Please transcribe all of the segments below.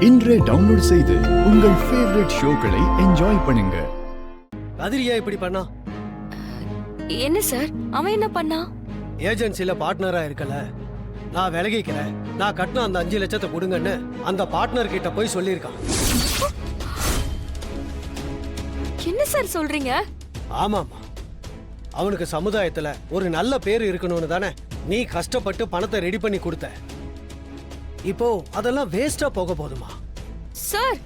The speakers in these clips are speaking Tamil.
இன்றே டவுன்லோட் செய்து உங்கள் ஃபேவரட் ஷோக்களை என்ஜாய் பண்ணுங்க. கதிரியா இப்படி பண்ணா? என்ன சார் அவன் என்ன பண்ணா? ஏஜென்சில பார்ட்னரா இருக்கல, நான் விலகிக்கிறேன், நான் கட்டின அந்த 5 லட்சத்தை கொடுங்கன்னு அந்த பார்ட்னர் கிட்ட போய் சொல்லியிருக்கான். என்ன சார் சொல்றீங்க? ஆமாமா, அவனுக்கு சமுதாயத்துல ஒரு நல்ல பேர் இருக்கணும்னு தானே நீ கஷ்டப்பட்டு பணத்தை ரெடி பண்ணி கொடுத்த. இப்போ அதெல்லாம் வேஸ்டா போக போதுமா? சார்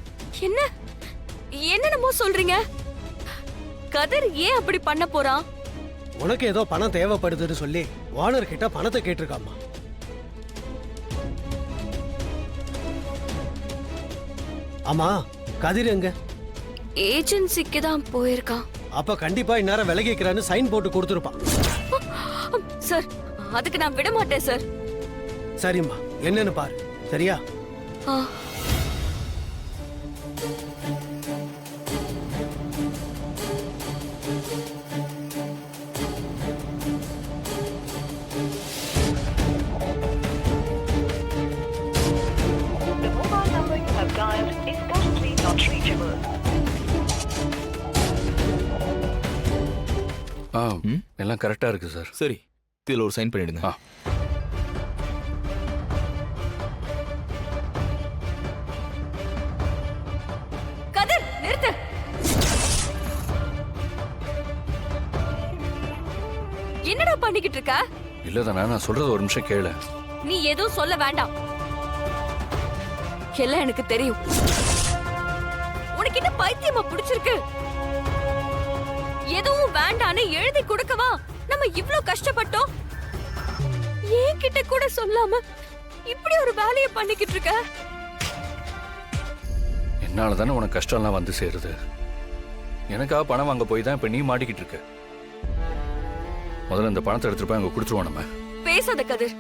என்ன என்னென்னமோ சொல்றீங்க. கதிர் ஏன் அப்படி பண்ண போறான்? உனக்கு ஏதோ பணம் தேவைப்படுதுன்னு சொல்லி ஓனர் கிட்ட பணத்தை கேட்டிருக்காமா. ஆமா, கதிர் எங்க? ஏஜென்சிக்கு தான் போயிருக்கான். அப்ப கண்டிப்பா இந்நேரம் விலகிக்கிறான்னு சைன் போட்டு கொடுத்துருப்பான். சார் அதுக்கு நான் விட மாட்டேன் சார். சரிம்மா, என்னன்னு பாரு, சரியா? ஆ. The mobile number you have dialed is currently not reachable. எல்லாம் கரெக்டா இருக்கு சார். சரி, இதில் ஒரு சைன் பண்ணிடுங்க. கதிர் நிறுத்து. என்னடா பண்ணிக்கிட்டு இருக்க? இல்லதானா, நான் சொல்றது ஒரு நிமிஷம் கேளு. நீ எதுவும் சொல்ல வேண்டாம், எல்லாம் எனக்கு தெரியும். உனக்கு என்ன பைத்தியமா பிடிச்சிருக்கு? எதுவும் வேண்டான்னு எழுதி கொடுக்கவா நம்ம இவ்ளோ கஷ்டப்பட்டோம்? என்கிட்ட கூட சொல்லாம இப்படி ஒரு வேலையை பண்ணிக்கிட்டு இருக்க. என்னால தானே உனக்கு கஷ்டம்லாம் வந்து சேருது. எனக்காக பணம் வாங்க போய் தான் இப்ப நீ மாட்டிக்கிட்டு இருக்க. முதல்ல இந்த பணத்தை எடுத்துட்டு போய் அங்க கொடுத்துருவோம் நம்ம. பேசாத கதிர்,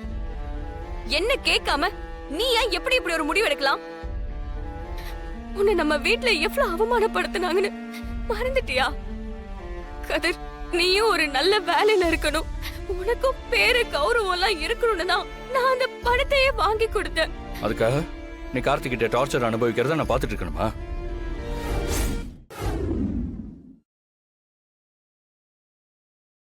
என்ன கேட்காம நீ ஏன் எப்படி இப்படி ஒரு முடிவு எடுக்கலாம்? உன்னை நம்ம வீட்ல எவ்வளவு அவமானப்படுத்தினாங்கன்னு மறந்துட்டியா? கதிர், நீயும் ஒரு நல்ல வேலையில இருக்கணும், உனக்கும் பேரு கௌரவம் எல்லாம் இருக்கணும்னு தான் நான் அந்த பணத்தையே வாங்கி கொடுத்தேன். அதுக்காக நீ கார்த்திகிட்ட டார்ச்சர் அனுபவிக்கிறத நான் பாத்துட்டு இருக்கணுமா?